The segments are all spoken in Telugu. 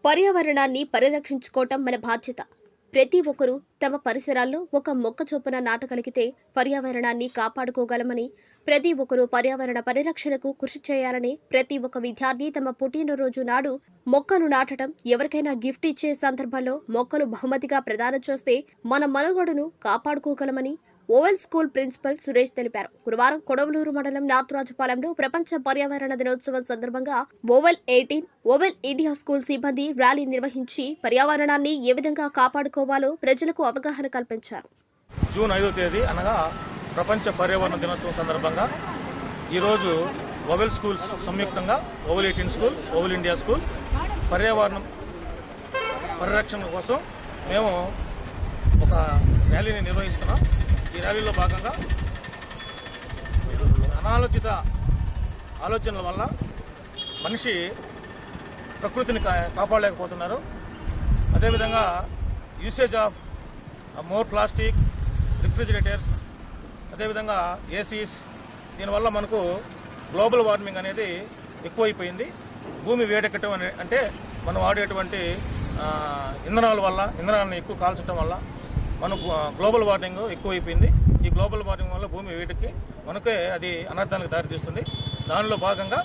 పర్యావరణాన్ని పరిరక్షించుకోవటం మన బాధ్యత. ప్రతి ఒక్కరూ తమ పరిసరాల్లో ఒక మొక్క చొప్పున నాటగలిగితే పర్యావరణాన్ని కాపాడుకోగలమని, ప్రతి ఒక్కరూ పర్యావరణ పరిరక్షణకు కృషి చేయాలని ప్రతి ఒక్క విద్యార్థి తమ పుట్టినరోజు నాడు మొక్కను నాటడం, ఎవరికైనా గిఫ్ట్ ఇచ్చే సందర్భంలో మొక్కలు బహుమతిగా ప్రదానం చేస్తే మన మనుగడను కాపాడుకోగలమని ఓవెల్ స్కూల్ ప్రిన్సిపల్ సురేష్ తెలిపారు. గురువారం కొడవలూరు మండలం నార్తరాజుపాలెంలో ప్రపంచ పర్యావరణ దినోత్సవం సందర్భంగా ఓవెల్ 18 ఓవెల్ ఇండియా స్కూల్ సిబ్బంది ర్యాలీ నిర్వహించి పర్యావరణాన్ని ఏ విధంగా కాపాడుకోవాలో ప్రజలకు అవగాహన కల్పించారు. జూన్ 5వ తేదీ అనగా ప్రపంచ పర్యావరణ దినోత్సవం సందర్భంగా ఈరోజు ఓవెల్ స్కూల్స్ సంయుక్తంగా ఓవెల్ 18 స్కూల్, ఓవెల్ ఇండియా స్కూల్ పర్యావరణం పరిరక్షణ కోసం మేము ఒక ర్యాలీని నిర్వహిస్తున్నాం. ఈ ర్యాలీలో భాగంగా అనాలోచిత ఆలోచనల వల్ల మనిషి ప్రకృతిని కాపాడలేకపోతున్నారు. అదేవిధంగా usage of more plastic, refrigerators, అదేవిధంగా ఏసీస్, దీనివల్ల మనకు గ్లోబల్ వార్మింగ్ అనేది ఎక్కువైపోయింది. భూమి వేడెక్కటం అంటే మనం వాడేటువంటి ఇంధనాలను ఎక్కువ కాల్చడం వల్ల మనకు గ్లోబల్ వార్మింగ్ ఎక్కువైపోయింది. ఈ గ్లోబల్ వార్మింగ్ వల్ల భూమి వేడికి మనకే అది అనర్థానికి దారితీస్తుంది. దానిలో భాగంగా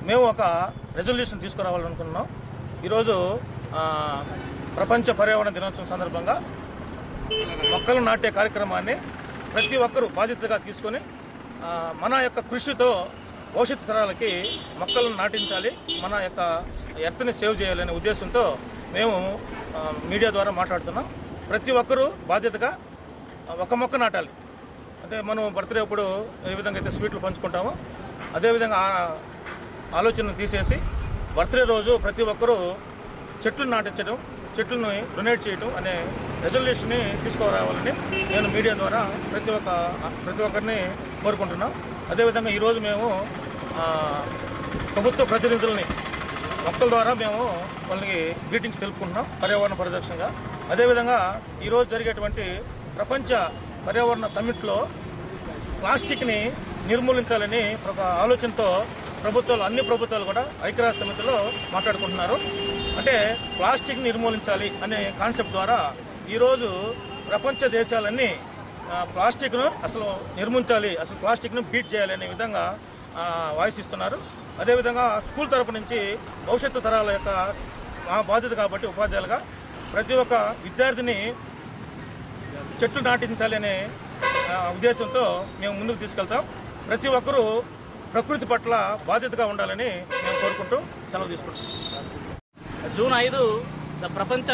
మేము ఒక రెజల్యూషన్ తీసుకురావాలనుకున్నాం. ఈరోజు ప్రపంచ పర్యావరణ దినోత్సవం సందర్భంగా మొక్కలు నాటే కార్యక్రమాన్ని ప్రతి ఒక్కరూ బాధ్యతగా తీసుకొని మన యొక్క కృషితో భవిష్యత్తు తరాలకి మొక్కలను నాటించాలి, మన యొక్క ఎర్త్ని సేవ్ చేయాలనే ఉద్దేశంతో మేము మీడియా ద్వారా మాట్లాడుతున్నాం. ప్రతి ఒక్కరూ బాధ్యతగా ఒక మొక్క నాటాలి. అంటే మనం బర్త్డే అప్పుడు ఏ విధంగా అయితే స్వీట్లు పంచుకుంటామో అదేవిధంగా ఆలోచనను తీసేసి బర్త్డే రోజు ప్రతి ఒక్కరూ చెట్లు నాటించడం, చెట్లను డొనేట్ చేయడం అనే రెజల్యూషన్ని తీసుకురావాలని నేను మీడియా ద్వారా ప్రతి ఒక్కరిని కోరుకుంటున్నాం. అదేవిధంగా ఈరోజు మేము ప్రభుత్వ ప్రతినిధులని మొక్కల ద్వారా మేము వాళ్ళకి గ్రీటింగ్స్ తెలుపుకుంటున్నాం పర్యావరణ పరిరక్షణగా. అదేవిధంగా ఈరోజు జరిగేటువంటి ప్రపంచ పర్యావరణ సమ్మిట్లో ప్లాస్టిక్ని నిర్మూలించాలని ఒక ఆలోచనతో అన్ని ప్రభుత్వాలు కూడా ఐక్యరాజ్య సమితిలో మాట్లాడుకుంటున్నారు. అంటే ప్లాస్టిక్ నిర్మూలించాలి అనే కాన్సెప్ట్ ద్వారా ఈరోజు ప్రపంచ దేశాలన్నీ ప్లాస్టిక్ను అసలు నిర్మించాలి, అసలు ప్లాస్టిక్ను బీట్ చేయాలి అనే విధంగా వాయిస్ ఇస్తున్నారు. అదేవిధంగా స్కూల్ తరపు నుంచి భవిష్యత్తు తరాల యొక్క మా బాధ్యత కాబట్టి ఉపాధ్యాయులుగా ప్రతి ఒక్క విద్యార్థిని చెట్లు నాటించాలి అనే ఉద్దేశంతో మేము ముందుకు తీసుకెళ్తాం. ప్రతి ఒక్కరూ ప్రకృతి పట్ల బాధ్యతగా ఉండాలని మేము కోరుకుంటూ సెలవు తీసుకుంటాం. జూన్ 5 ప్రపంచ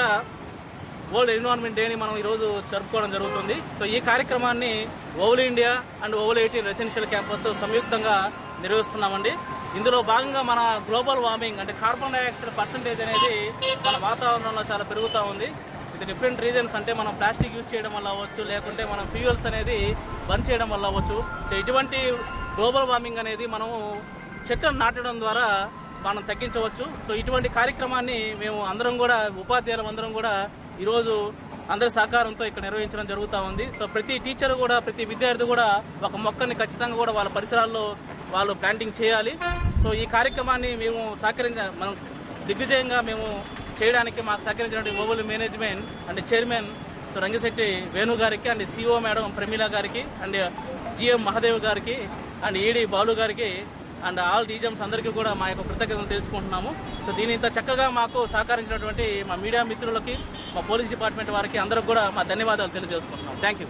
వరల్డ్ ఎన్విరాన్మెంట్ డేని మనం ఈరోజు జరుపుకోవడం జరుగుతుంది. సో ఈ కార్యక్రమాన్ని ఓవెల్ ఇండియా అండ్ ఓవెల్ 18 రెసిడెన్షియల్ క్యాంపస్ సంయుక్తంగా నిర్వహిస్తున్నామండి. ఇందులో భాగంగా మన గ్లోబల్ వార్మింగ్ అంటే కార్బన్ డైఆక్సైడ్ పర్సంటేజ్ అనేది మన వాతావరణంలో చాలా పెరుగుతూ ఉంది. ఇది డిఫరెంట్ రీజన్స్, అంటే మనం ప్లాస్టిక్ యూజ్ చేయడం వల్ల అవ్వచ్చు, లేకుంటే మనం ఫ్యూయల్స్ అనేది బంద్ చేయడం వల్ల అవ్వచ్చు. సో ఇటువంటి గ్లోబల్ వార్మింగ్ అనేది మనము చెట్లను నాటడం ద్వారా మనం తగ్గించవచ్చు. సో ఇటువంటి కార్యక్రమాన్ని మేము అందరం కూడా ఉపాధ్యాయులు అందరం కూడా ఈరోజు అందరి సహకారంతో ఇక్కడ నిర్వహించడం జరుగుతూ ఉంది. సో ప్రతి టీచర్ కూడా, ప్రతి విద్యార్థి కూడా ఒక మొక్కని ఖచ్చితంగా కూడా వాళ్ళ పరిసరాల్లో వాళ్ళు ప్లాంటింగ్ చేయాలి. సో ఈ కార్యక్రమాన్ని మేము మనం దిగ్విజయంగా మేము చేయడానికి మాకు సహకరించినటువంటి ఓవెల్ మేనేజ్మెంట్ అండ్ చైర్మన్ సో Rangasetty Venu garu and CO madam Pramila గారికి అండ్ జిఎం మహాదేవ్ గారికి అండ్ ఈడీ బాలు గారికి అండ్ ఆల్ డీజమ్స్ అందరికీ కూడా మా యొక్క కృతజ్ఞతలు తెలుసుకుంటున్నాము. సో దీని ఇంత చక్కగా మాకు సహకరించినటువంటి మా మీడియా మిత్రులకి, మా పోలీస్ డిపార్ట్మెంట్ వారికి అందరికి కూడా మా ధన్యవాదాలు తెలియజేసుకుంటున్నాం. Thank you.